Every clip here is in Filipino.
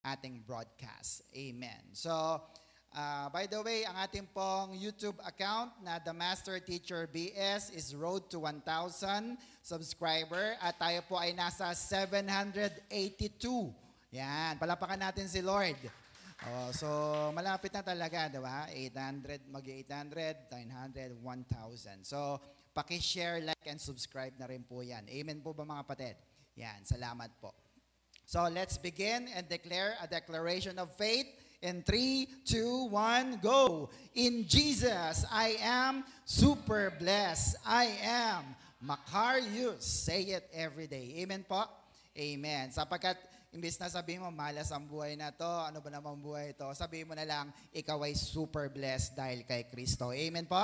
ating broadcast. Amen. So, by the way, ang ating pong YouTube account na The Master Teacher BS is road to 1,000 subscriber at tayo po ay nasa 782. Yan, palapakan natin si Lord. So, malapit na talaga, di ba? 800, mag-800, 900, 1,000. So, paki-share, like, and subscribe na rin po yan. Amen po ba mga kapatid? Yan, salamat po. So, let's begin and declare a declaration of faith. In 3, 2, 1, go. In Jesus, I am super blessed. I am Macarius. Say it every day. Amen po? Amen. Sapagkat, imbis na sabihin mo, malas ang buhay na to, ano ba namang buhay ito, sabihin mo na lang, ikaw ay super blessed dahil kay Kristo. Amen po?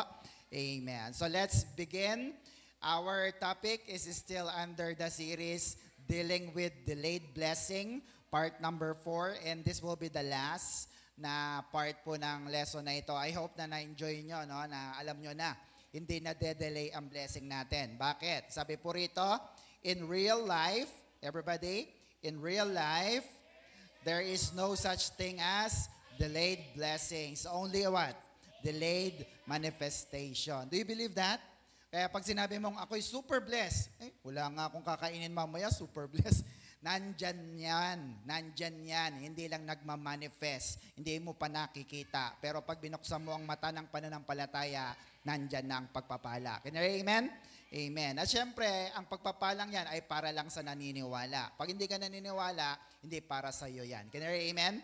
Amen. So let's begin. Our topic is still under the series, Dealing with Delayed Blessing, part number 4, and this will be the last na part po ng lesson na ito. I hope na na-enjoy nyo, no? Na alam nyo na, hindi na de-delay ang blessing natin. Bakit? Sabi po rito, in real life, everybody, in real life, there is no such thing as delayed blessings. Only what? Delayed manifestation. Do you believe that? Kaya pag sinabi mong ako'y super blessed, wala nga akong kakainin mamaya, super blessed. Nandyan yan, hindi lang nagmamanifest, hindi mo pa nakikita. Pero pag binuksan mo ang mata ng pananampalataya, nandyan na ang pagpapala. Can you amen? Amen. At syempre, ang pagpapalang yan ay para lang sa naniniwala. Pag hindi ka naniniwala, hindi para sa iyo yan. Can you amen?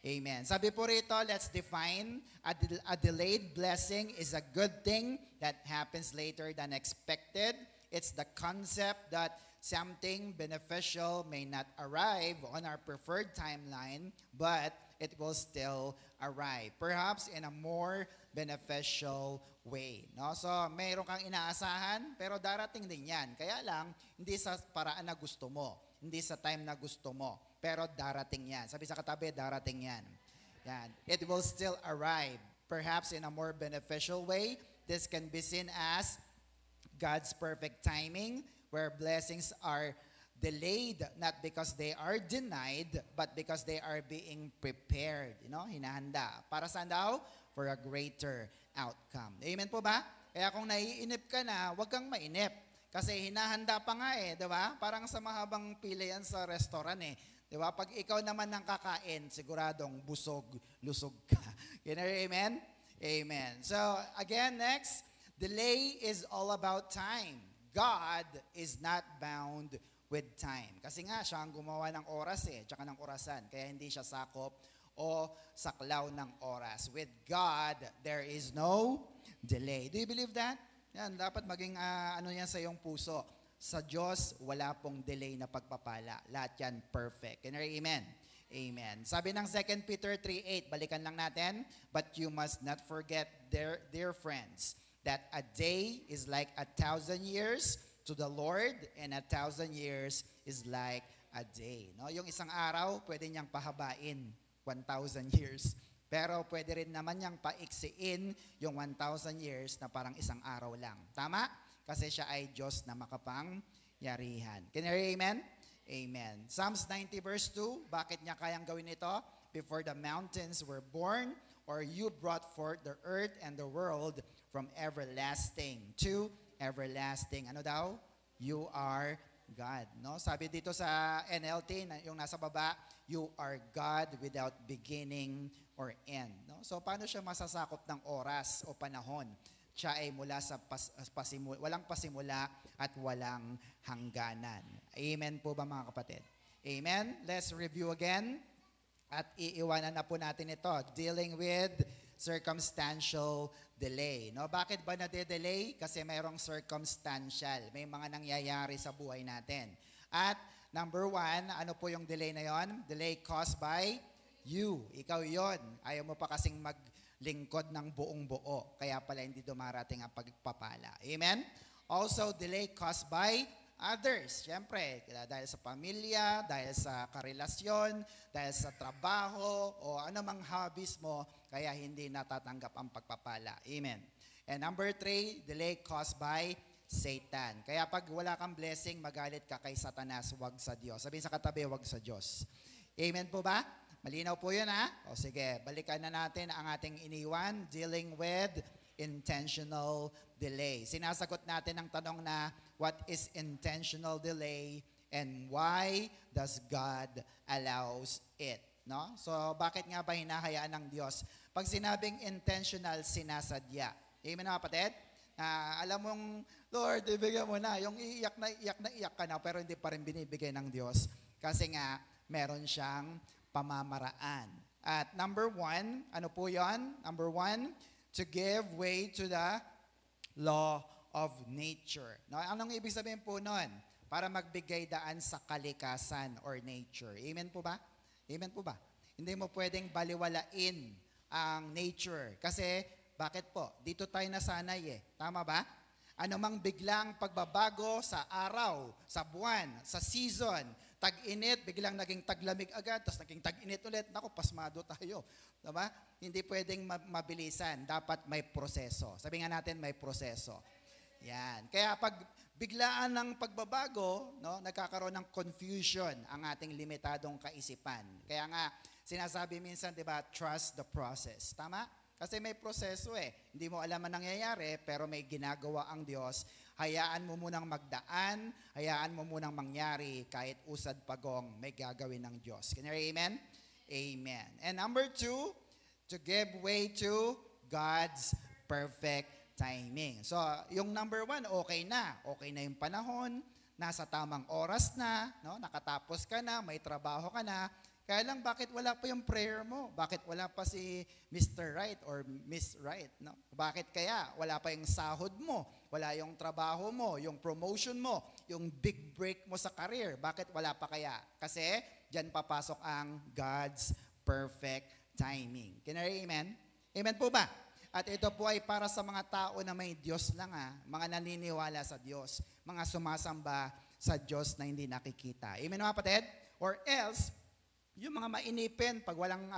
Amen. Sabi po rito, let's define a delayed blessing is a good thing that happens later than expected. It's the concept that something beneficial may not arrive on our preferred timeline, but it will still arrive. Perhaps in a more beneficial way. No? So, mayroon kang inaasahan, pero darating din yan. Kaya lang, hindi sa paraan na gusto mo. Hindi sa time na gusto mo. Pero darating yan. Sabi sa katabi, darating yan. Yan. It will still arrive. Perhaps in a more beneficial way. This can be seen as God's perfect timing, where blessings are delayed not because they are denied, but because they are being prepared. You know, hinahanda. Para saan daw? For a greater outcome. Amen po ba? Kaya kung naiinip ka na, huwag kang mainip. Kasi hinahanda pa nga di ba? Parang sa mahabang pila yan sa restaurant Di ba? Pag ikaw naman nang kakain, siguradong busog, lusog ka. Amen? Amen. So, again, next, delay is all about time. God is not bound with time. Kasi nga, siya ang gumawa ng oras tsaka ng orasan. Kaya hindi siya sakop o saklaw ng oras. With God, there is no delay. Do you believe that? Yan, dapat maging yan sa iyong puso. Sa Diyos, wala pong delay na pagpapala. Lahat yan perfect. Can you amen? Amen. Sabi ng 2 Peter 3:8, balikan lang natin, but you must not forget, dear friends, that a day is like 1,000 years to the Lord, and 1,000 years is like a day. No? Yung isang araw, pwede niyang pahabain 1,000 years. Pero pwede rin naman niyang paiksiin yung 1,000 years na parang isang araw lang. Tama? Kasi siya ay Diyos na makapangyarihan. Can you hear amen? Amen. Psalms 90 verse 2, bakit niya kayang gawin ito? Before the mountains were born, or you brought forth the earth and the world from everlasting to everlasting. Ano daw? You are God. No? Sabi dito sa NLT, yung nasa baba, you are God without beginning or end. No? So paano siya masasakop ng oras o panahon? Siya ay mula sa walang pasimula at walang hangganan. Amen po ba mga kapatid? Amen? Let's review again. At iiwanan na po natin ito. Dealing with circumstantial delay. No? Bakit ba nade-delay? Kasi mayroong circumstantial. May mga nangyayari sa buhay natin. At number 1, ano po yung delay na yon? Delay caused by you. Ikaw yon. Ayaw mo pa kasing maglingkod ng buong buo. Kaya pala hindi dumarating ang pagpapala. Amen? Also, delay caused by others. Siyempre, dahil sa pamilya, dahil sa karelasyon, dahil sa trabaho, o anumang hobbies mo, kaya hindi natatanggap ang pagpapala. Amen. And number 3, delay caused by Satan. Kaya pag wala kang blessing, magalit ka kay Satanas, wag sa Diyos. Sabihin sa katabi, wag sa Diyos. Amen po ba? Malinaw po yun, ha? O sige, balikan na natin ang ating iniwan, dealing with intentional delay. Sinasagot natin ang tanong na, what is intentional delay and why does God allows it? No? So, bakit nga ba hinahayaan ng Diyos? Pag sinabing intentional, sinasadya. Amen, mga kapatid? Alam mong, Lord, ibigay mo na. Yung iyak ka na, pero hindi pa rin binibigay ng Diyos. Kasi nga, meron siyang pamamaraan. At number 1, ano po yon? Number 1, to give way to the law of nature. No, anong ibig sabihin po nun? Para magbigay daan sa kalikasan or nature. Amen po ba? Amen po ba? Hindi mo pwedeng baliwalain ang nature. Kasi, bakit po? Dito tayo nasanay eh. Tama ba? Ano mang biglang pagbabago sa araw, sa buwan, sa season, tag-init, biglang naging taglamig agad, tapos naging tag-init ulit. Naku, pasmado tayo. Diba? Hindi pwedeng mabilisan. Dapat may proseso. Sabi nga natin, may proseso. Yan. Kaya pag biglaan ng pagbabago, no, nagkakaroon ng confusion ang ating limitadong kaisipan. Kaya nga, sinasabi minsan, di ba, trust the process. Tama? Kasi may proseso eh. Hindi mo alam ang nangyayari, pero may ginagawa ang Diyos. Hayaan mo munang magdaan, hayaan mo munang mangyari, kahit usad pagong may gagawin ng Diyos. Can you hear amen? Amen. And number 2, to give way to God's perfect timing. So, yung number 1, okay na. Okay na yung panahon, nasa tamang oras na, no? Nakatapos ka na, may trabaho ka na. Kaya lang, bakit wala pa yung prayer mo? Bakit wala pa si Mr. Right or Miss Right? No? Bakit kaya wala pa yung sahod mo? Wala yung trabaho mo, yung promotion mo, yung big break mo sa career? Bakit wala pa kaya? Kasi dyan papasok ang God's perfect timing. Can I hear amen? Amen po ba? At ito po ay para sa mga tao na may Diyos lang, mga naniniwala sa Diyos, mga sumasamba sa Diyos na hindi nakikita. Amen mga kapatid? Or else, yung mga mainipin, pag walang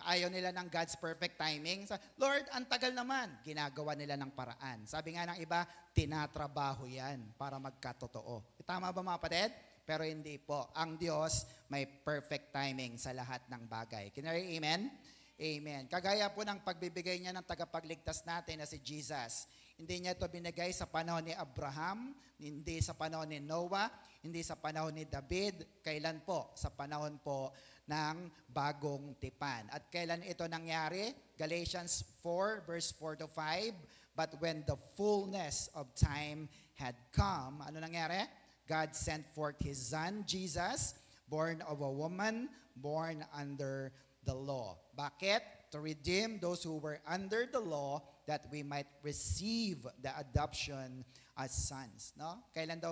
ayaw nila ng God's perfect timing, Lord, ang tagal naman, ginagawa nila ng paraan. Sabi nga ng iba, tinatrabaho yan para magkatotoo. Tama ba mga kapatid? Pero hindi po. Ang Diyos may perfect timing sa lahat ng bagay. Can you hear amen? Amen. Kagaya po ng pagbibigay niya ng tagapagligtas natin na si Jesus. Hindi niya ito binigay sa panahon ni Abraham, hindi sa panahon ni Noah, hindi sa panahon ni David. Kailan po? Sa panahon po ng bagong tipan. At kailan ito nangyari? Galatians 4 verse 4 to 5. But when the fullness of time had come, ano nangyari? God sent forth His Son, Jesus, born of a woman, born under the law. Bakit? To redeem those who were under the law, that we might receive the adoption as sons. No? Kailan daw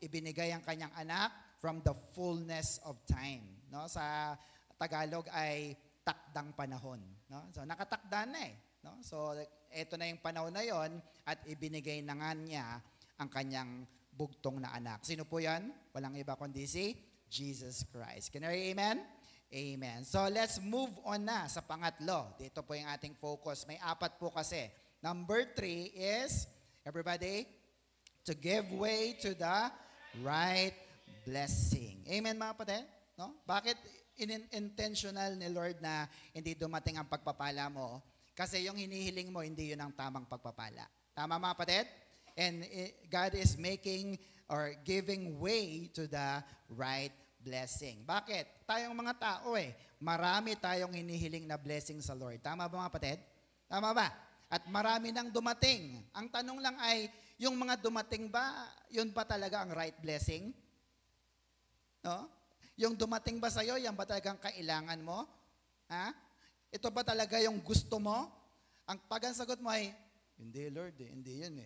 ibinigay ang kanyang anak? From the fullness of time. No? Sa Tagalog ay takdang panahon. No? So nakatakda na eh. No? So ito na yung panahon na yon at ibinigay na nga niya ang kanyang bugtong na anak. Sino po yan? Walang iba kundi si Jesus Christ. Can you hear amen? Amen. So let's move on na sa pangatlo. Dito po yung ating focus. May 4 po kasi. Number 3 is, everybody, to give way to the right blessing. Amen mga kapatid? No? Bakit intentional ni Lord na hindi dumating ang pagpapala mo? Kasi yung hinihiling mo, hindi yun ang tamang pagpapala. Tama mga kapatid? And God is making or giving way to the right blessing. Bakit? Tayong mga tao marami tayong hinihiling na blessing sa Lord. Tama ba mga kapatid? Tama ba? At marami nang dumating. Ang tanong lang ay, yung mga dumating ba, yun ba talaga ang right blessing? No? Yung dumating ba sa'yo, yan ba talagang kailangan mo? Ha? Ito ba talaga yung gusto mo? Ang sagot mo ay, hindi Lord, hindi yun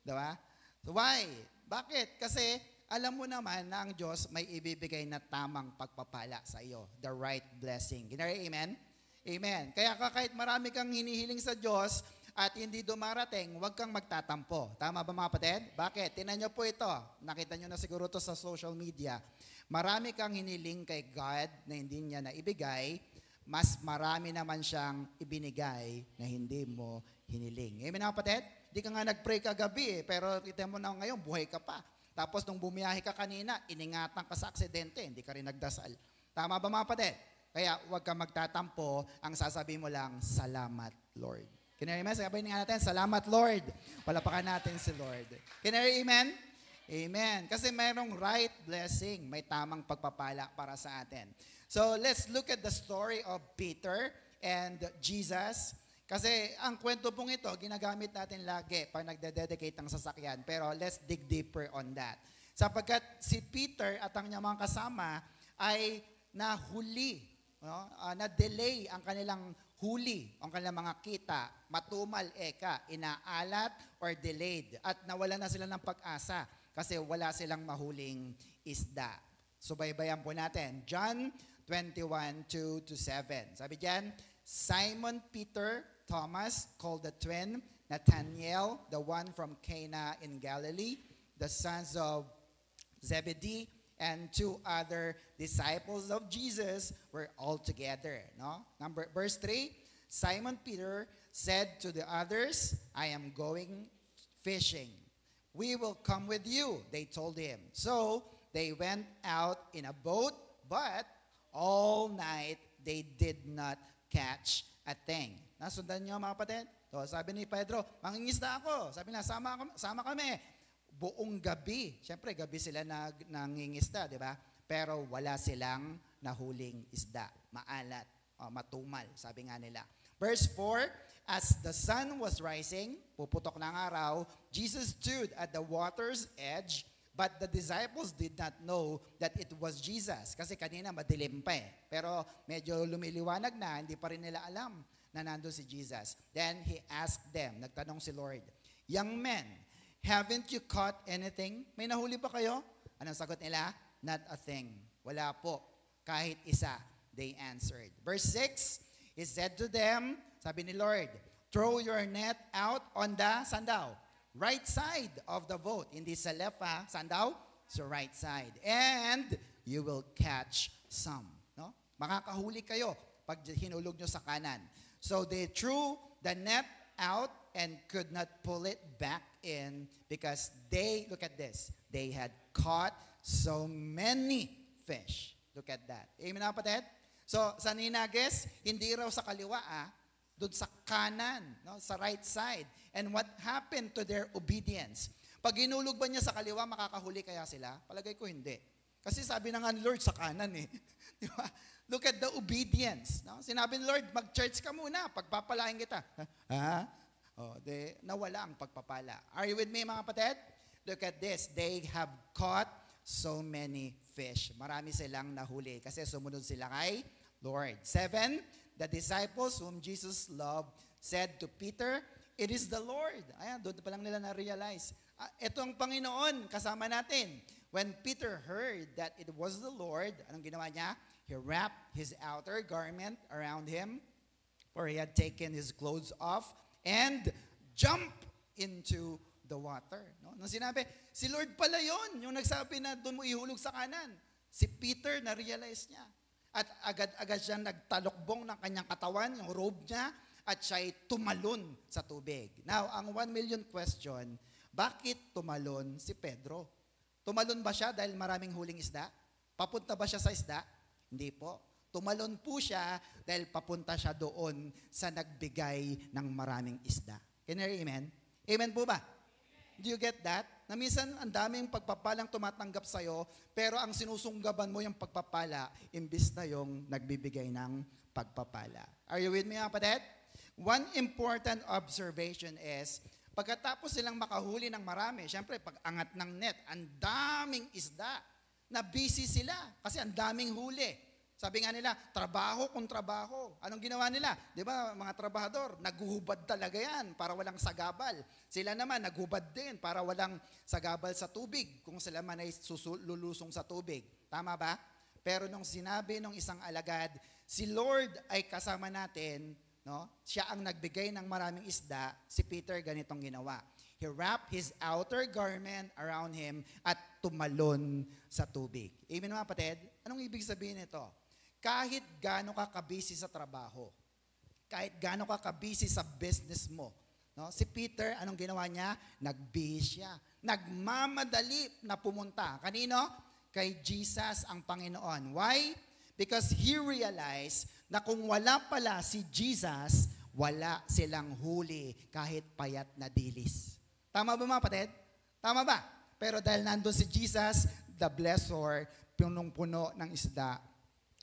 Diba? So why? Bakit? Kasi alam mo naman na ang Diyos may ibibigay na tamang pagpapala sa iyo. The right blessing. Amen? Amen. Kaya kahit marami kang hinihiling sa Diyos at hindi dumarating, huwag kang magtatampo. Tama ba mga kapatid? Bakit? Tingnan nyo po ito. Nakita nyo na siguro ito sa social media. Marami kang hiniling kay God na hindi niya naibigay, mas marami naman siyang ibinigay na hindi mo hiniling. Amen mga kapatid? Hindi ka nga nag-pray kagabi pero kita mo na ngayon, buhay ka pa. Tapos nung bumiyahe ka kanina, iningatan ka sa aksidente, hindi ka rin nagdasal. Tama ba mga kapatid? Kaya huwag ka magtatampo, ang sasabihin mo lang, salamat, Lord. Can you amen? Sabihin nga natin, salamat, Lord. Palapakan natin si Lord. Can you amen? Amen. Kasi mayroong right blessing, may tamang pagpapala para sa atin. So let's look at the story of Peter and Jesus. Kasi ang kwento pong ito, ginagamit natin lagi pag nagde-dedicate ng sasakyan. Pero let's dig deeper on that. Sapagkat si Peter at ang kanyang mga kasama ay nahuli, na-delay ang kanilang huli, ang kanilang mga kita, matumal, inaalat or delayed. At nawala na sila ng pag-asa kasi wala silang mahuling isda. So baybayan po natin. John 21, 2-7. Sabi diyan, Simon Peter, Thomas, called the twin, Nathanael, the one from Cana in Galilee, the sons of Zebedee, and 2 other disciples of Jesus were all together. No? Verse 3, Simon Peter said to the others, I am going fishing. We will come with you, they told him. So they went out in a boat, but all night they did not catch a thing. Nasundan niyo mga kapatid? So, sabi ni Pedro, mangingisda ako. Sabi na, sama kami. Buong gabi. Siyempre, gabi sila nangingisda, di ba? Pero wala silang nahuling isda. Maalat, matumal, sabi nga nila. Verse 4, as the sun was rising, puputok ng araw, Jesus stood at the water's edge, but the disciples did not know that it was Jesus. Kasi kanina madilim pa eh. Pero medyo lumiliwanag na, hindi pa rin nila alam na nandun si Jesus. Then he asked them, nagtanong si Lord, young men, haven't you caught anything? May nahuli pa kayo? Anong sagot nila? Not a thing. Wala po. Kahit isa, they answered. Verse 6, he said to them, sabi ni Lord, throw your net out on the, saan daw? Right side of the boat. Hindi sa left ha, saan daw? Sa right side. And you will catch some. No? Makakahuli kayo pag hinulog nyo sa kanan. So they threw the net out and could not pull it back in because they, look at this, they had caught so many fish. Look at that. Amen na kapatid? So, sa ninagis, hindi raw sa kaliwa doon sa kanan, no? Sa right side. And what happened to their obedience? Pag inulog ba niya sa kaliwa, makakahuli kaya sila? Palagay ko hindi. Kasi sabi na nga ni Lord sa kanan eh. Di ba? Look at the obedience. No? Sinabi ni Lord, mag-church ka muna, pagpapalain kita. Nawala ang pagpapala. Are you with me mga kapatid? Look at this. They have caught so many fish. Marami silang nahuli kasi sumunod sila kay Lord. 7, the disciples whom Jesus loved said to Peter, it is the Lord. Ayan, doon pa lang nila na-realize. Ito ang Panginoon, kasama natin. When Peter heard that it was the Lord, anong ginawa niya? He wrapped his outer garment around him, for he had taken his clothes off, and jumped into the water. No? Nung sinabi, si Lord pala yun, yung nagsabi na doon mo ihulog sa kanan. Si Peter, na-realize niya. At agad-agad siya nagtalokbong ng kanyang katawan, yung robe niya, at siya'y tumalon sa tubig. Now, ang 1 million question, bakit tumalon si Pedro? Tumalon ba siya dahil maraming huling isda? Papunta ba siya sa isda? Hindi po. Tumalon po siya dahil papunta siya doon sa nagbigay ng maraming isda. Can you hear amen? Amen po ba? Do you get that? Na minsan, ang daming pagpapalang tumatanggap sa'yo, pero ang sinusunggaban mo yung pagpapala, imbis na yung nagbibigay ng pagpapala. Are you with me, mga kapatid? One important observation is, pagkatapos silang makahuli ng marami, syempre, pag angat ng net, ang daming isda, na busy sila kasi ang daming huli. Sabi nga nila, trabaho kung trabaho. Anong ginawa nila? Di ba, mga trabahador, naguhubad talaga yan para walang sagabal. Sila naman, naghubad din para walang sagabal sa tubig kung sila man ay lulusong sa tubig. Tama ba? Pero nung sinabi ng isang alagad, si Lord ay kasama natin, no? Siya ang nagbigay ng maraming isda, si Peter ganitong ginawa. He wrapped his outer garment around him at tumalon sa tubig. Amen mga kapatid? Anong ibig sabihin nito? Kahit gaano ka kabisi sa trabaho, kahit gaano ka kabisi sa business mo, no? Si Peter, anong ginawa niya? Nagbihis siya. Nagmamadali na pumunta. Kanino? Kay Jesus ang Panginoon. Why? Because he realized na kung wala pala si Jesus, wala silang huli kahit payat na dilis. Tama ba mga kapatid? Tama ba? Pero dahil nandun si Jesus, the blessor, punong-puno ng isda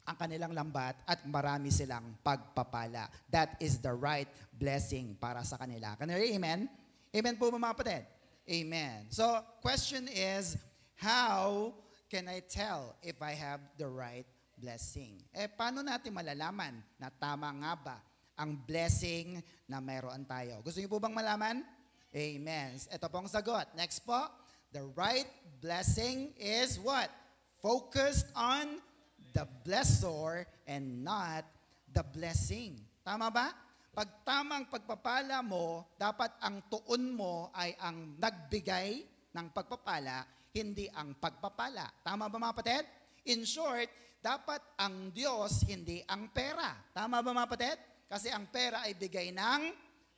ang kanilang lambat at marami silang pagpapala. That is the right blessing para sa kanila. Kanila, amen? Amen po mga kapatid? Amen. So, question is, how can I tell if I have the right blessing? Paano natin malalaman na tama nga ba ang blessing na mayroon tayo? Gusto niyo po bang malaman? Amen. Ito pong sagot. Next po, the right blessing is what? Focused on the blessor and not the blessing. Tama ba? Pag tamang pagpapala mo, dapat ang tuon mo ay ang nagbigay ng pagpapala, hindi ang pagpapala. Tama ba mga kapatid? In short, dapat ang Diyos, hindi ang pera. Tama ba mga kapatid? Kasi ang pera ay bigay ng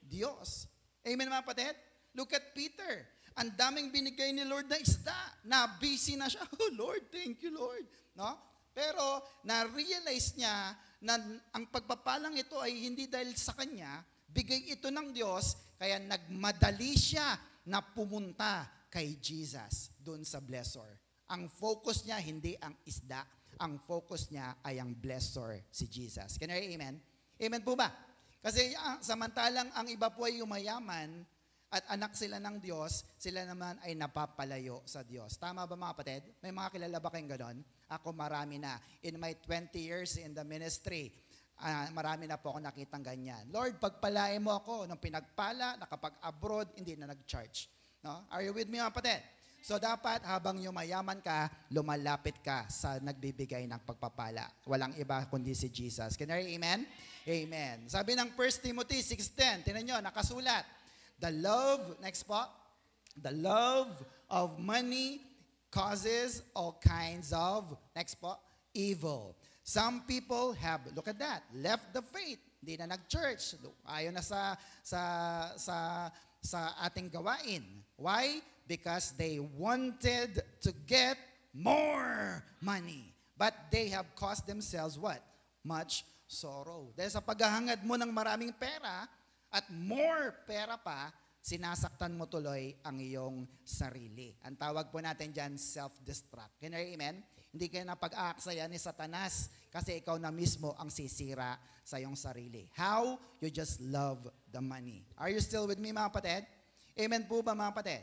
Diyos. Amen mga kapatid? Look at Peter. Ang daming binigay ni Lord na isda. Na-busy na siya. Oh Lord, thank you Lord. No? Pero na-realize niya na ang pagpapalang ito ay hindi dahil sa kanya, bigay ito ng Diyos, kaya nagmadali siya na pumunta kay Jesus doon sa blessor. Ang focus niya hindi ang isda, ang focus niya ay ang blessor, si Jesus. Can I amen? Amen po ba? Kasi samantalang ang iba po ay yumayaman at anak sila ng Diyos, sila naman ay napapalayo sa Diyos. Tama ba mga kapatid? May mga kilala ba kayong ganon? Ako marami na. In my 20 years in the ministry, marami na po ako nakitang ganyan. Lord, pagpalain mo ako nung pinagpala, nakapag-abroad, hindi na nag-charge. No? Are you with me mga kapatid? So dapat habang yumayaman ka, lumalapit ka sa nagbibigay ng pagpapala. Walang iba kundi si Jesus. Can I amen? Amen. Sabi ng 1 Timothy 6:10, tinan nyo, nakasulat. The love, next po, the love of money causes all kinds of, next po, evil. Some people have, look at that, left the faith. Hindi na nag-church. Ayaw na sa ating gawain. Why? Because they wanted to get more money. But they have caused themselves what? Much sorrow. Dahil sa paghahangad mo ng maraming pera, at more pera pa, sinasaktan mo tuloy ang iyong sarili. Ang tawag po natin dyan, self-destruct. Can you amen? Hindi kayo na pag-aaksaya ni Satanas kasi ikaw na mismo ang sisira sa iyong sarili. How? You just love the money. Are you still with me mga kapatid? Amen po ba mga kapatid?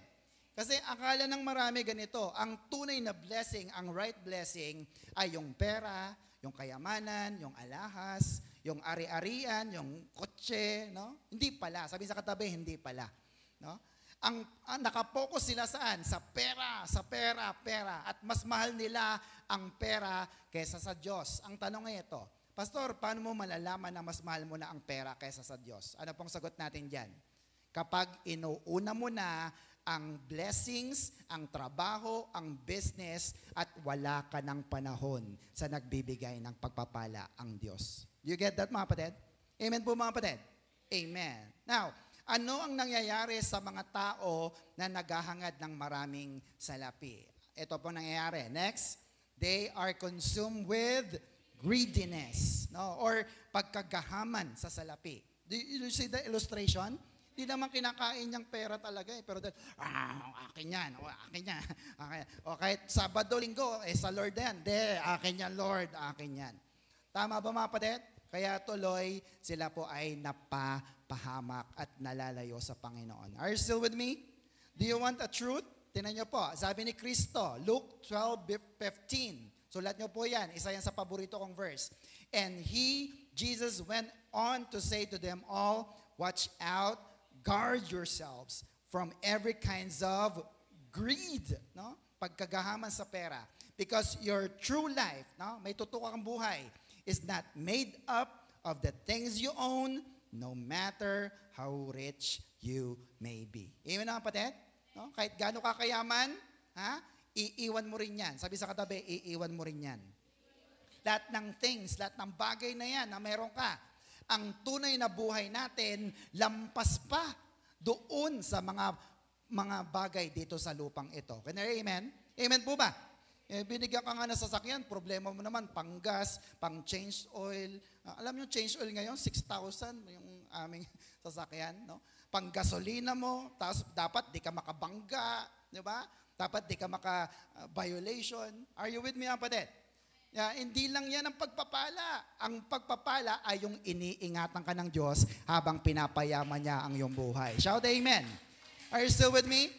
Kasi akala ng marami ganito, ang tunay na blessing, ang right blessing ay yung pera, yung kayamanan, yung alahas, yung ari-arian, yung kotse, no? Hindi pala. Sabi sa katabi, hindi pala. No? Ang nakapokus sila saan? Sa pera, sa pera, pera. At mas mahal nila ang pera kaysa sa Diyos. Ang tanong ay ito, Pastor, paano mo malalaman na mas mahal mo na ang pera kaysa sa Diyos? Ano pong sagot natin dyan? Kapag inuuna mo na ang blessings, ang trabaho, ang business, at wala ka ng panahon sa nagbibigay ng pagpapala ang Diyos. You get that mga kapatid? Amen po mga kapatid? Amen. Now, ano ang nangyayari sa mga tao na naghahangad ng maraming salapi? Ito po nangyayari. Next, they are consumed with greediness, no? Or pagkagahaman sa salapi. Do you see the illustration? Hindi naman kinakain niyang pera talaga eh. Pero akin yan, akin yan. O kahit Sabado, Linggo, sa Lord yan. Akin yan Lord, akin yan. Tama ba mga kapatid? Kaya tuloy sila po ay napapahamak at nalalayo sa Panginoon. Are you still with me? Do you want a truth? Tingnan niyo po, sabi ni Kristo, Luke 12:15. Sulat niyo po yan, isa yan sa paborito kong verse. And Jesus went on to say to them all, watch out, guard yourselves from every kinds of greed, no? Pagkagahaman sa pera. Because your true life, no? May tutok kang buhay, is not made up of the things you own, no matter how rich you may be. Amen na kapatid? No? Kahit gaano kakayaman, iiwan mo rin yan. Sabi sa katabi, iiwan mo rin yan. Lahat ng things, lahat ng bagay na yan na meron ka, ang tunay na buhay natin, lampas pa doon sa mga bagay dito sa lupang ito. Can I amen? Amen po ba? Eh, binigyan ka nga ng sasakyan, problema mo naman, panggas, pang change oil. Alam niyo, change oil ngayon, 6,000 yung aming sasakyan, no? Pang gasolina mo, tapos dapat di ka makabangga, di ba? Dapat di ka maka-violation. Are you with me, kapatid? Hindi lang yan ang pagpapala. Ang pagpapala ay yung iniingatan ka ng Diyos habang pinapayaman niya ang iyong buhay. Shout amen. Are you still with me?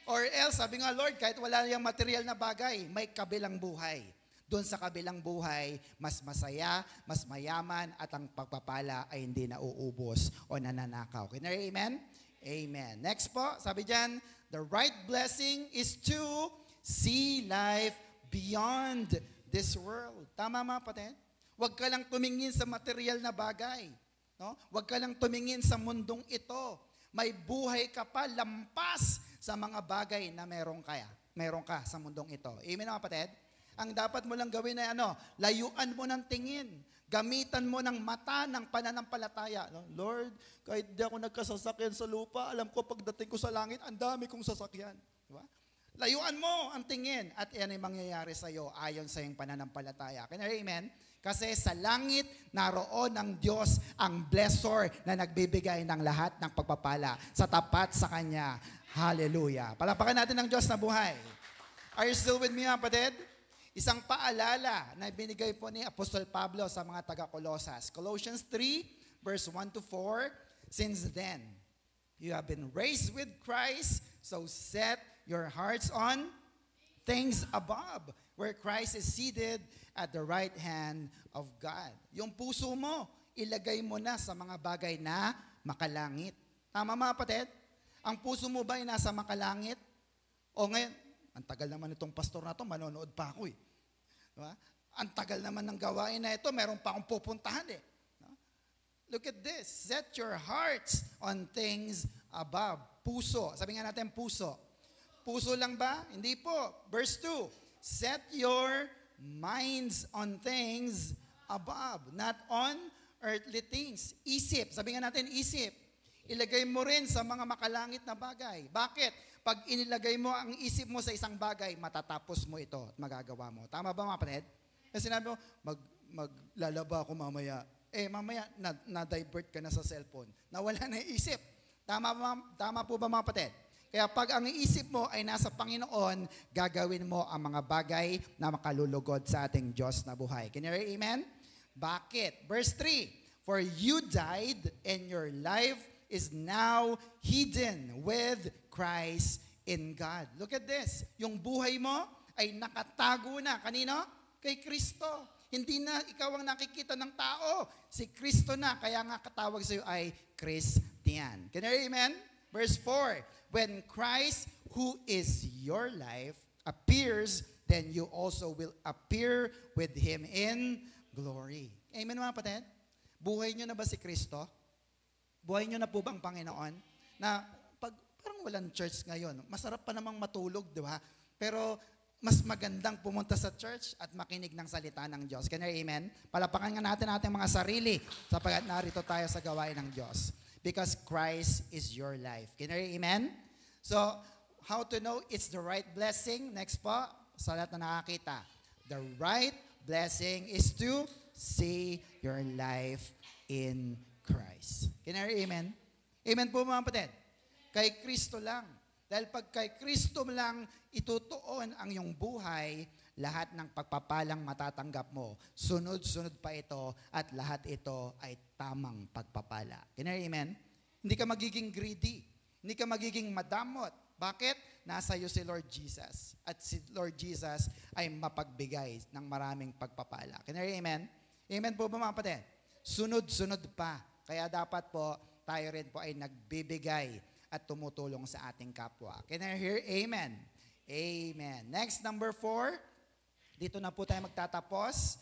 Or else, sabi nga, Lord, kahit wala yung material na bagay, may kabilang buhay. Doon sa kabilang buhay, mas masaya, mas mayaman, at ang pagpapala ay hindi nauubos o nananakaw. Can you amen? Amen. Next po, sabi dyan, the right blessing is to see life beyond this world. Tama mga kapatid? Huwag ka lang tumingin sa material na bagay. No? Huwag ka lang tumingin sa mundong ito. May buhay ka pa lampas sa mga bagay na meron ka sa mundong ito. Amen mga kapatid? Ang dapat mo lang gawin ay layuan mo ng tingin. Gamitan mo ng mata ng pananampalataya. Lord, kahit di ako nagkasasakyan sa lupa, alam ko pagdating ko sa langit, ang dami kong sasakyan. Diba? Layuan mo ang tingin at yan ay mangyayari sa iyo ayon sa iyong pananampalataya. Can you amen? Kasi sa langit, naroon ng Diyos ang blessor na nagbibigay ng lahat ng pagpapala sa tapat sa Kanya. Hallelujah. Palapakan natin ng Diyos na buhay. Are you still with me, kapatid? Isang paalala na binigay po ni Apostol Pablo sa mga taga-Colosas. Colossians 3, verse 1 to 4, since then, you have been raised with Christ, so set your hearts on things above, where Christ is seated at the right hand of God. Yung puso mo, ilagay mo na sa mga bagay na makalangit. Tama mga kapatid? Ang puso mo ba ay nasa makalangit? O ngayon, ang tagal naman itong pastor na ito, manonood pa ako eh. Diba? Ang tagal naman ng gawain na ito, meron pa akong pupuntahan eh. Look at this. Set your hearts on things above. Puso. Sabi nga natin, puso. Puso lang ba? Hindi po. Verse 2. Set your minds on things above, not on earthly things. Isip. Sabi nga natin, isip. Ilagay mo rin sa mga makalangit na bagay. Bakit? Pag inilagay mo ang isip mo sa isang bagay, matatapos mo ito at magagawa mo. Tama ba mga kapatid? Kasi sinabi mo, maglalaba ako mamaya. Mamaya, na-divert ka na sa cellphone. Nawala na yung isip. Tama po ba mga kapatid? Kaya pag ang isip mo ay nasa Panginoon, gagawin mo ang mga bagay na makalulugod sa ating Diyos na buhay. Can you hear amen? Bakit? Verse 3, for you died and your life is now hidden with Christ in God. Look at this. Yung buhay mo ay nakatago na. Kanino? Kay Kristo. Hindi na ikaw ang nakikita ng tao. Si Kristo na. Kaya nga katawag sa iyo ay Christian. Can you hear amen? Verse 4, when Christ, who is your life, appears, then you also will appear with Him in glory. Amen mga kapatid? Buhay nyo na ba si Kristo? Buhay nyo na po bang Panginoon? Na parang walang church ngayon. Masarap pa namang matulog, di ba? Pero mas magandang pumunta sa church at makinig ng salita ng Diyos. Can you amen? Palapakan nga natin ating mga sarili sapagkat narito tayo sa gawain ng Diyos. Because Christ is your life. Can you amen? So, how to know it's the right blessing? Next po, sa lahat na nakakita. The right blessing is to see your life in Christ. Can you amen? Amen po mga kapatid? Kay Kristo lang. Dahil pag kay Kristo lang itutuon ang iyong buhay, lahat ng pagpapalang matatanggap mo, sunod-sunod pa ito at lahat ito ay tamang pagpapala. Can you amen? Hindi ka magiging greedy. Hindi ka magiging madamot. Bakit? Nasa iyo si Lord Jesus. At si Lord Jesus ay mapagbigay ng maraming pagpapala. Can you amen? Amen po ba mga kapatid? Sunod-sunod pa. Kaya dapat po tayo rin po ay nagbibigay at tumutulong sa ating kapwa. Can I hear amen? Amen. Next, number 4. Dito na po tayo magtatapos.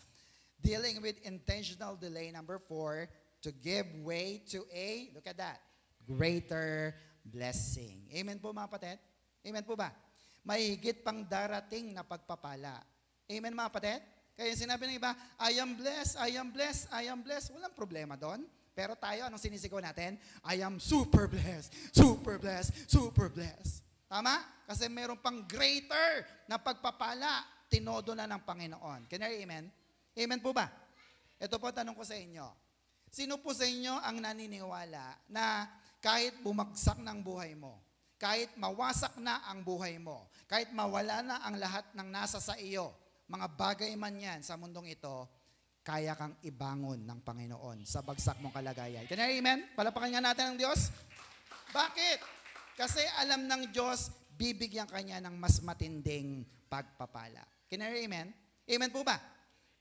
Dealing with intentional delay. Number 4, to give way to a, look at that, greater blessing. Amen po mga kapatid? Amen po ba? May higit pang darating na pagpapala. Amen mga kapatid? Kaya sinabi ng iba, I am blessed, I am blessed, I am blessed. Walang problema doon. Pero tayo, anong sinisigaw natin? I am super blessed, super blessed, super blessed. Tama? Kasi meron pang greater na pagpapala. tinodo na ng Panginoon. Can I amen? Amen po ba? Ito po tanong ko sa inyo. Sino po sa inyo ang naniniwala na kahit bumagsak ng buhay mo, kahit mawasak na ang buhay mo, kahit mawala na ang lahat ng nasa sa iyo, mga bagay man yan sa mundong ito, kaya kang ibangon ng Panginoon sa bagsak mong kalagayan. Can I amen? Palapakan nga natin ang Diyos. Bakit? Kasi alam ng Diyos, bibigyan kanya ng mas matinding pagpapala. Can I amen? Amen po ba?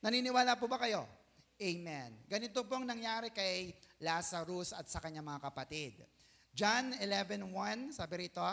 Naniniwala po ba kayo? Amen. Ganito pong nangyari kay Lazarus at sa kanyang mga kapatid. John 11:1, sabi rito,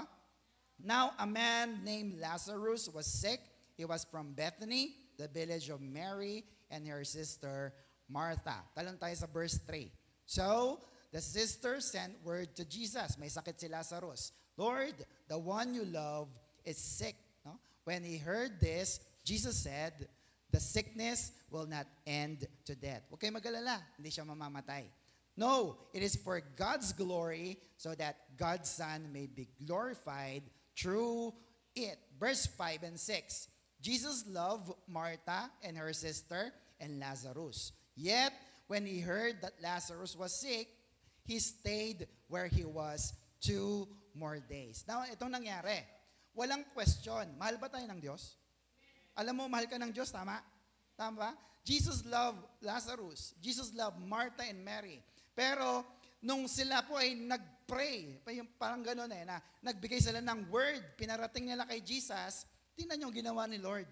Now a man named Lazarus was sick. He was from Bethany, the village of Mary and her sister Martha. Talon tayo sa verse 3. So, the sister sent word to Jesus. May sakit si Lazarus. Lord, the one you love is sick. No? When he heard this, Jesus said, the sickness will not end to death. Huwag kayo mag-alala, hindi siya mamamatay. No, it is for God's glory so that God's Son may be glorified through it. Verse 5 and 6. Jesus loved Martha and her sister and Lazarus. Yet, when he heard that Lazarus was sick, he stayed where he was 2 more days. Now, itong nangyari. Walang question. Mahal ba tayo ng Diyos? Alam mo, mahal ka ng Diyos, tama? Tama ba? Jesus loved Lazarus. Jesus loved Martha and Mary. Pero, nung sila po ay nag-pray, parang gano'n na nagbigay sila ng word, pinarating nila kay Jesus, tingnan niyo ang ginawa ni Lord.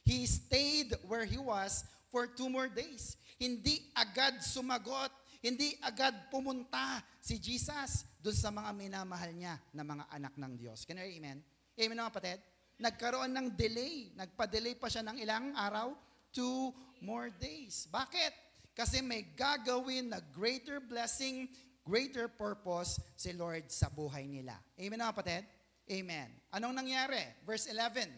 He stayed where he was for 2 more days. Hindi agad sumagot, hindi agad pumunta si Jesus doon sa mga minamahal niya na mga anak ng Diyos. Can I amen? Amen mga kapatid? Nagkaroon ng delay. Nagpa-delay pa siya ng ilang araw? 2 more days. Bakit? Kasi may gagawin na greater blessing, greater purpose si Lord sa buhay nila. Amen mga kapatid? Amen. Anong nangyari? Verse 11.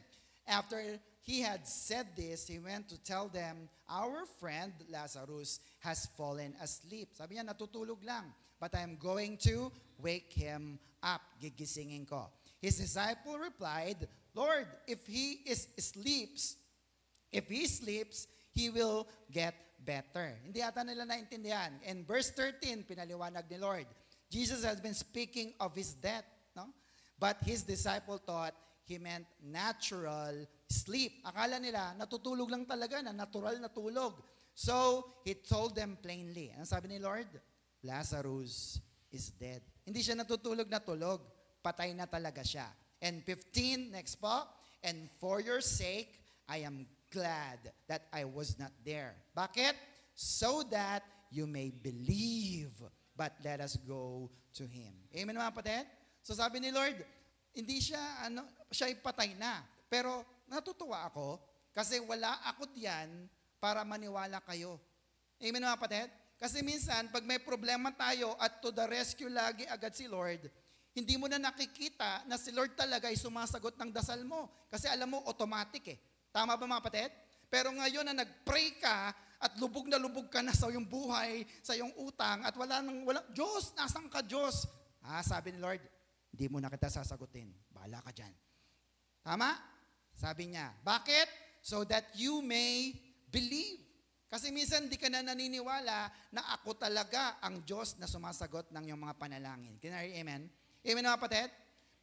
After he had said this, he went to tell them, our friend Lazarus has fallen asleep. Sabi niya, natutulog lang. But I'm going to wake him up. Gigisingin ko. His disciple replied, Lord, if he sleeps, he will get better. Hindi ata nila naintindihan. In verse 13, pinaliwanag ni Lord, Jesus has been speaking of his death, no? But his disciple thought he meant natural sleep. Akala nila, natutulog lang talaga, na natural na tulog. So, he told them plainly. Ano sabi ni Lord? Lazarus is dead. Hindi siya natutulog na tulog. Patay na talaga siya. And 15, next po. And for your sake, I am glad that I was not there. Bakit? So that you may believe. But let us go to him. Amen mga kapatid? So sabi ni Lord, hindi siya, siya'y patay na. Pero natutuwa ako kasi wala ako diyan para maniwala kayo. Amen mga kapatid? Kasi minsan, pag may problema tayo at to the rescue lagi agad si Lord, hindi mo na nakikita na si Lord talaga ay sumasagot ng dasal mo. Kasi alam mo, automatic eh. Tama ba mga kapatid? Pero ngayon na nag-pray ka at lubog na lubog ka na sa iyong buhay, sa iyong utang, at wala, Diyos, nasaan ka Diyos? Sabi ni Lord, hindi mo na kita sasagutin. Bahala ka dyan. Tama? Sabi niya. Bakit? So that you may believe. Kasi minsan di ka na naniniwala na ako talaga ang Diyos na sumasagot ng iyong mga panalangin. Can I hear amen? Amen mga kapatid?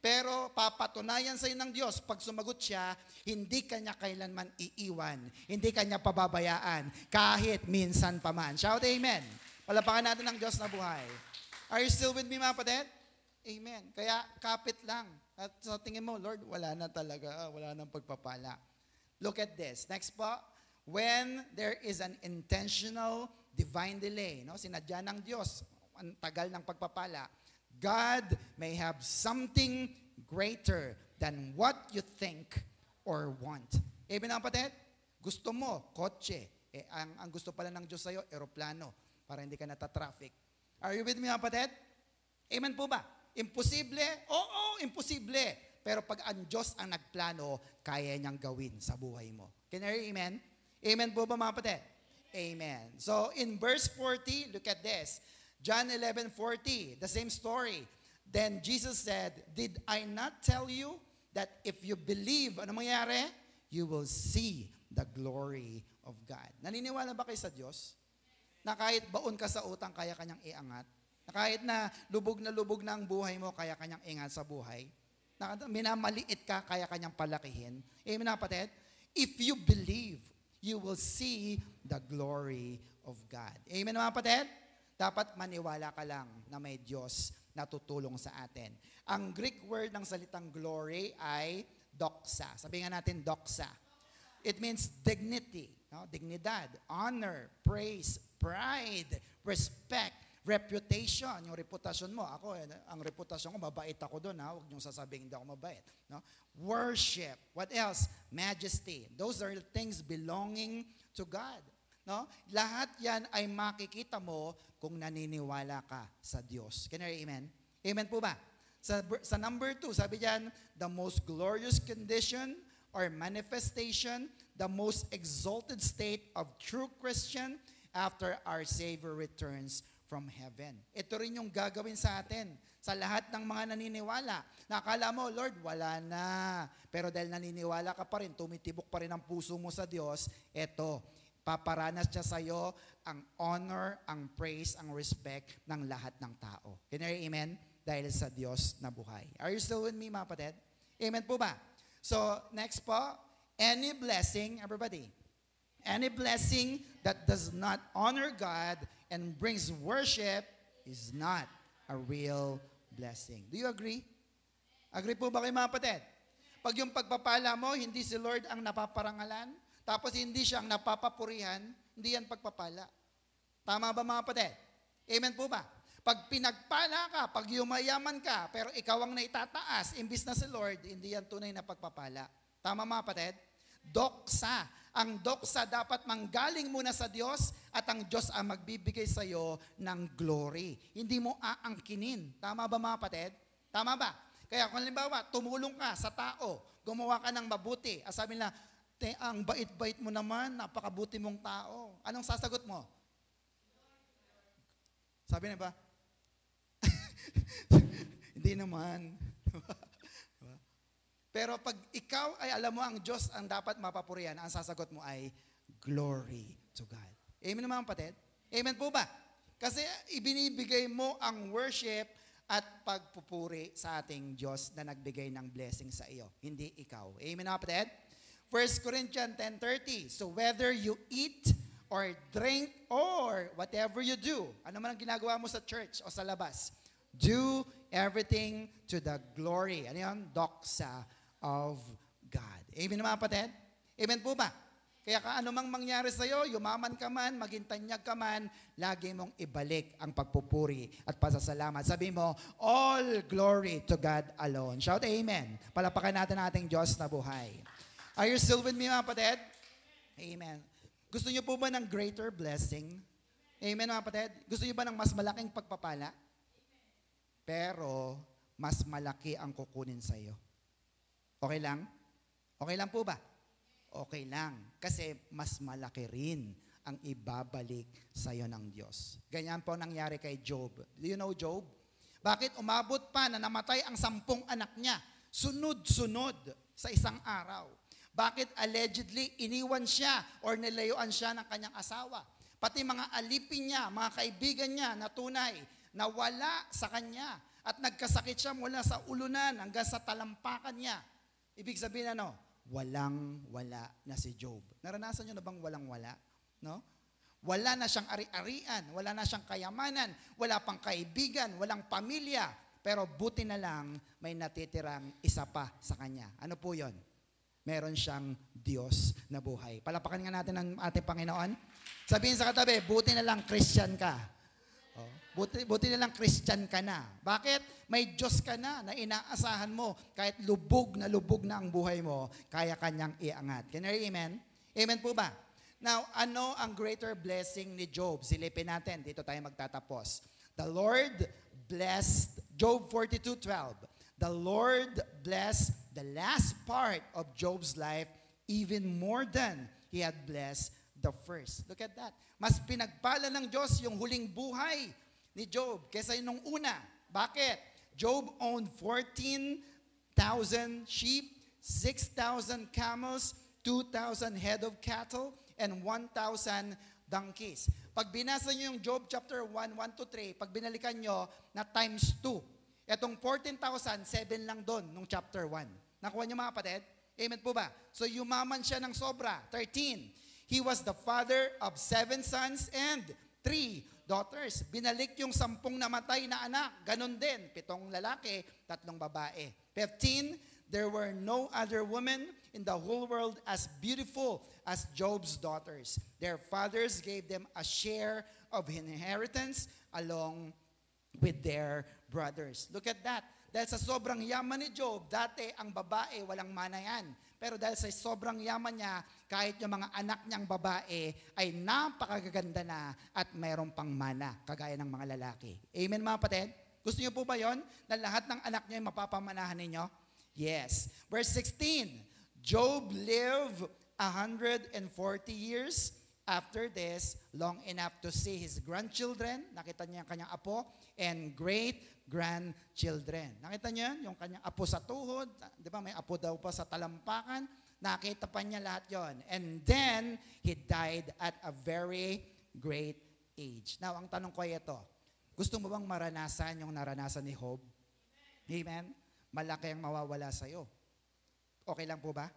Pero papatunayan sa iyo ng Diyos, pag sumagot siya, hindi kanya kailanman iiwan. Hindi kanya pababayaan, kahit minsan pa man. Shout amen. Palapakan natin ang Diyos na buhay. Are you still with me mga kapatid? Amen. Kaya kapit lang. At sa tingin mo, Lord, wala na talaga. Wala nang pagpapala. Look at this. Next po. When there is an intentional divine delay, no? Sinadya ng Diyos, ang tagal ng pagpapala, God may have something greater than what you think or want. Amen na kapatid? Gusto mo, kotse. Ang gusto pala ng Diyos sa'yo, eroplano, para hindi ka natatraffic. Are you with me kapatid? Amen po ba? Imposible? Oo, imposible. Pero pag ang Diyos ang nagplano, kaya niyang gawin sa buhay mo. Can you hear amen? Amen po ba mga kapatid? Amen. So in verse 40, look at this. John 11:40, the same story. Then Jesus said, did I not tell you that if you believe, ano mangyari? you will see the glory of God. Naniniwala ba kayo sa Diyos? Na kahit baon ka sa utang, kaya kanyang iangat? Na kahit na lubog na ang buhay mo, kaya kanyang ingat sa buhay? Na minamaliit ka, kaya kanyang palakihin? Amen na kapatid? If you believe, you will see the glory of God. Amen mga kapatid? Dapat maniwala ka lang na may Diyos na tutulong sa atin. Ang Greek word ng salitang glory ay doxa. Sabihin nga natin doxa. It means dignity, no? Dignidad, honor, praise, pride, respect, reputation, yung reputasyon mo. Ako, ang reputasyon ko, mabait ako doon. Huwag niyong sasabihin hindi ako mabait. No? Worship. What else? Majesty. Those are the things belonging to God. No? Lahat yan ay makikita mo kung naniniwala ka sa Diyos. Can you hear amen? Amen po ba? Sa number 2, sabi diyan, the most glorious condition or manifestation, the most exalted state of true Christian after our Savior returns from heaven. Ito rin yung gagawin sa atin, sa lahat ng mga naniniwala. Nakala mo, Lord, wala na. Pero dahil naniniwala ka pa rin, tumitibok pa rin ang puso mo sa Diyos, eto, paparanas siya sa iyo ang honor, ang praise, ang respect ng lahat ng tao. Can you hear amen? Dahil sa Diyos na buhay. Are you still with me, mga kapatid? Amen po ba? So, next po, any blessing, everybody, any blessing that does not honor God and brings worship is not a real blessing. Do you agree? Agree po ba kayo, mga kapatid? Pag yung pagpapala mo, hindi si Lord ang napaparangalan, tapos hindi siya ang napapapurihan, hindi yan pagpapala. Tama ba mga kapatid? Amen po ba? Pag pinagpala ka, pag yumayaman ka, pero ikaw ang naitataas, imbis na si Lord, hindi yan tunay na pagpapala. Tama mga kapatid? Doksa. Ang doksa dapat manggaling muna sa Diyos at ang Diyos ang magbibigay sa iyo ng glory. Hindi mo aangkinin. Tama ba mga kapatid? Tama ba? Kaya kung halimbawa, tumulong ka sa tao, gumawa ka ng mabuti, sabi nila, ang bait-bait mo naman, napakabuti mong tao. Anong sasagot mo? Sabi na ba? Hindi naman. Pero pag ikaw ay alam mo ang Diyos ang dapat mapapurihan, ang sasagot mo ay glory to God. Amen naman kapatid? Amen po ba? Kasi ibinibigay mo ang worship at pagpupuri sa ating Diyos na nagbigay ng blessing sa iyo, hindi ikaw. Amen na kapatid? 1 Corinthians 10:30, so whether you eat or drink or whatever you do, ano man ang ginagawa mo sa church o sa labas, do everything to the glory, ano yan? Doxa of God. Amen mga kapatid? Amen po ba? Kaya ano mang mangyari sa iyo, yumaman ka man, maging tanyag ka man, lagi mong ibalik ang pagpupuri at pasasalamat. Sabi mo, all glory to God alone. Shout amen. Palapakan natin ang ating Diyos na buhay. Are you still with me mga kapatid? Amen. Gusto niyo po ba ng greater blessing? Amen mga kapatid? Gusto niyo ba ng mas malaking pagpapala? Pero, mas malaki ang kukunin sa iyo. Okay lang? Okay lang po ba? Okay lang. Kasi mas malaki rin ang ibabalik sa iyo ng Diyos. Ganyan po nangyari kay Job. Do you know Job? Bakit umabot pa na namatay ang 10 anak niya? Sunod-sunod sa isang araw. Bakit allegedly iniwan siya or nilayuan siya ng kanyang asawa? Pati mga alipin niya, mga kaibigan niya na tunay, nawala sa kanya at nagkasakit siya mula sa ulunan hanggang sa talampakan niya. Ibig sabihin ano? Walang-wala na si Job. Naranasan niyo na bang walang-wala? No? Wala na siyang ari-arian, wala na siyang kayamanan, wala pang kaibigan, walang pamilya, pero buti na lang may natitirang isa pa sa kanya. Ano po yon? Meron siyang Diyos na buhay. Palapakan nga natin ang ating Panginoon. Sabihin sa katabi, buti na lang Christian ka. Oh, buti na lang Christian ka na. Bakit? May Diyos ka na inaasahan mo. Kahit lubog na ang buhay mo, kaya kanyang iangat. Can you hear amen? Amen po ba? Now, ano ang greater blessing ni Job? Silipin natin. Dito tayo magtatapos. The Lord blessed, Job 42:12. The Lord blessed the last part of Job's life even more than he had blessed the first. Look at that. Mas pinagpala ng Diyos yung huling buhay ni Job kaysa nung una. Bakit? Job owned 14,000 sheep, 6,000 camels, 2,000 head of cattle, and 1,000 donkeys. Pag binasa nyo yung Job chapter 1, 1 to 3, pag binalikan nyo na times 2, etong 14,000, 7 lang doon nung chapter 1. Nakuha nyo mga kapatid? Amen po ba? So yumaman siya ng sobra. 13, he was the father of 7 sons and 3 daughters. Binalik yung 10 namatay na anak. Ganon din. 7 lalaki, 3 babae. 15, there were no other women in the whole world as beautiful as Job's daughters. Their fathers gave them a share of inheritance along with their brothers. Look at that. Dahil sa sobrang yaman ni Job, dati ang babae walang mana yan. Pero dahil sa sobrang yaman niya, kahit yung mga anak niyang babae ay napakagaganda na at mayroon pang mana, kagaya ng mga lalaki. Amen mga kapatid? Gusto niyo po ba yon? Na lahat ng anak niya ay mapapamanahan ninyo? Yes. Verse 16, Job lived 140 years. After this, long enough to see his grandchildren, nakita niya ang kanyang apo, and great-grandchildren. Nakita niya yung kanyang apo sa tuhod, di ba may apo daw pa sa talampakan, nakita pa niya lahat yon. And then, he died at a very great age. Now, ang tanong ko ay ito, gusto mo bang maranasan yung naranasan ni Job? Amen? Malaki ang mawawala sa'yo. Okay lang po ba?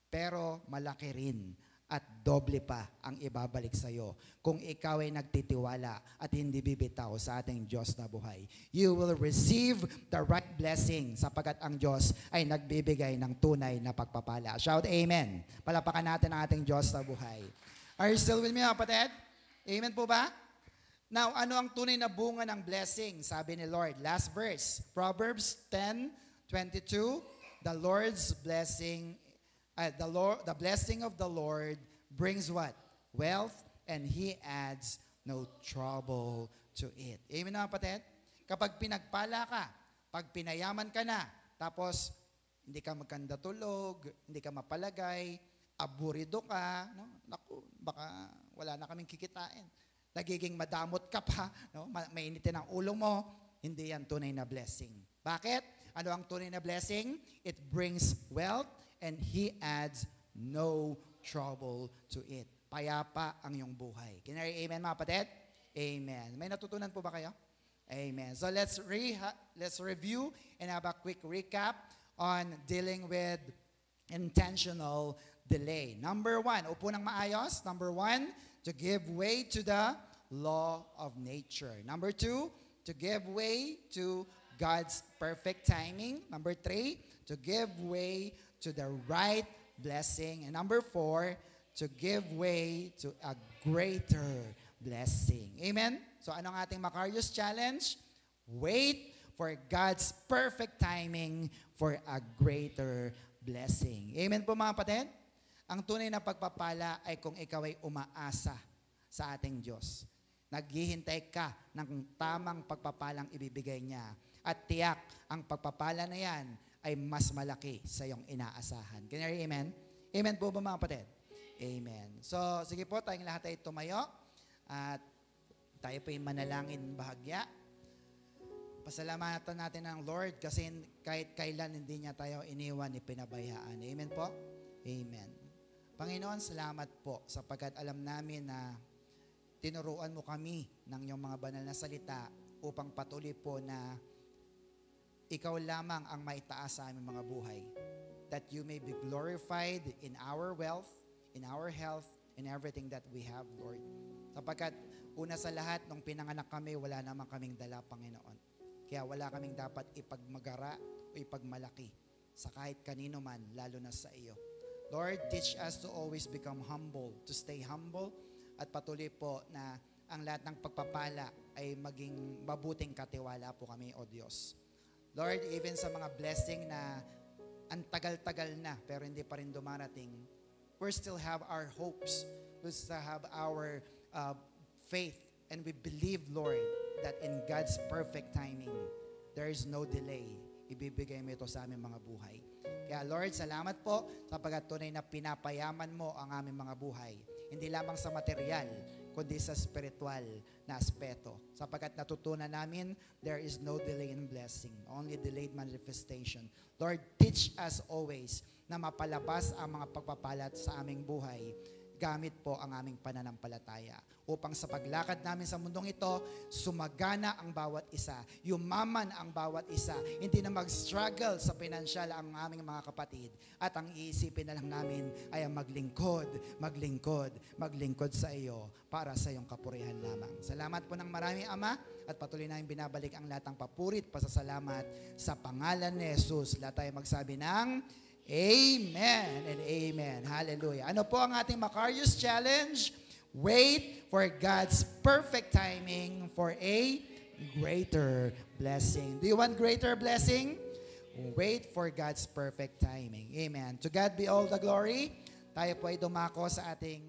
Pero malaki rin at doble pa ang ibabalik sa iyo kung ikaw ay nagtitiwala at hindi bibitaw sa ating Diyos na buhay. You will receive the right blessing sapagkat ang Diyos ay nagbibigay ng tunay na pagpapala. Shout amen. Palapakan natin ang ating Diyos na buhay. Are you still with me, kapatid? Amen po ba? Now, ano ang tunay na bunga ng blessing? Sabi ni Lord, last verse, Proverbs 10:22, the Lord's blessing the blessing of the Lord brings what? Wealth, and He adds no trouble to it. Amen na kapatid? Kapag pinagpala ka, pag pinayaman ka na, tapos hindi ka magkanda tulog, hindi ka mapalagay, aburido ka, no? Naku, baka wala na kaming kikitain. Nagiging madamot ka pa, no? Mainitin ang ulo mo, hindi yan tunay na blessing. Bakit? Ano ang tunay na blessing? It brings wealth, and He adds no trouble to it. Payapa ang iyong buhay. Can I amen mga kapatid? Amen. May natutunan po ba kayo? Amen. So let's review and have a quick recap on dealing with intentional delay. Number 1, upo ng maayos. Number 1, to give way to the law of nature. Number 2, to give way to God's perfect timing. Number 3, to give way to the right blessing. And number 4, to give way to a greater blessing. Amen? So ano ang ating Macarius Challenge? Wait for God's perfect timing for a greater blessing. Amen po mga kapatid? Ang tunay na pagpapala ay kung ikaw ay umaasa sa ating Diyos. Naghihintay ka ng tamang pagpapalang ibibigay niya. At tiyak, ang pagpapala na yan ay mas malaki sa iyong inaasahan. Can you hear amen? Amen po ba mga kapatid? Amen. So, sige po, tayong lahat ay tumayo. At tayo po yung manalangin bahagya. Pasalamatan natin ang Lord kasi kahit kailan hindi niya tayo iniwan, ipinabayaan. Amen po? Amen. Panginoon, salamat po sapagkat alam namin na tinuruan mo kami ng iyong mga banal na salita upang patuloy po na ikaw lamang ang maitaas sa aming mga buhay. That you may be glorified in our wealth, in our health, in everything that we have, Lord. Sapagkat una sa lahat, nung pinanganak kami, wala naman kaming dala, Panginoon. Kaya wala kaming dapat ipagmagara o ipagmalaki sa kahit kanino man, lalo na sa iyo. Lord, teach us to always become humble, to stay humble, at patuloy po na ang lahat ng pagpapala ay maging mabuting katiwala po kami, O Diyos. Lord, even sa mga blessing na ang tagal-tagal na pero hindi pa rin dumarating, we still have our hopes. We still have our faith. And we believe, Lord, that in God's perfect timing, there is no delay. Ibibigay mo ito sa aming mga buhay. Kaya Lord, salamat po sapagkat tunay na pinapayaman mo ang aming mga buhay. Hindi lamang sa material, kundi sa spiritual na aspeto. Sapagkat natutunan namin, there is no delay in blessing, only delayed manifestation. Lord, teach us always na mapalabas ang mga pagpapalat sa aming buhay gamit po ang aming pananampalataya. Upang sa paglakad namin sa mundong ito, sumagana ang bawat isa, yumaman ang bawat isa, hindi na mag-struggle sa pinansyal ang aming mga kapatid. At ang iisipin na lang namin ay ang maglingkod sa iyo para sa iyong kapurihan lamang. Salamat po ng marami, Ama, at patuloy namin binabalik ang lahat ng papurit, pasasalamat sa pangalan ni Jesus. Lahat tayo magsabi ng Amen and amen. Hallelujah. Ano po ang ating Macarius Challenge? Wait for God's perfect timing for a greater blessing. Do you want greater blessing? Wait for God's perfect timing. Amen. To God be all the glory. Tayo po ay dumako sa ating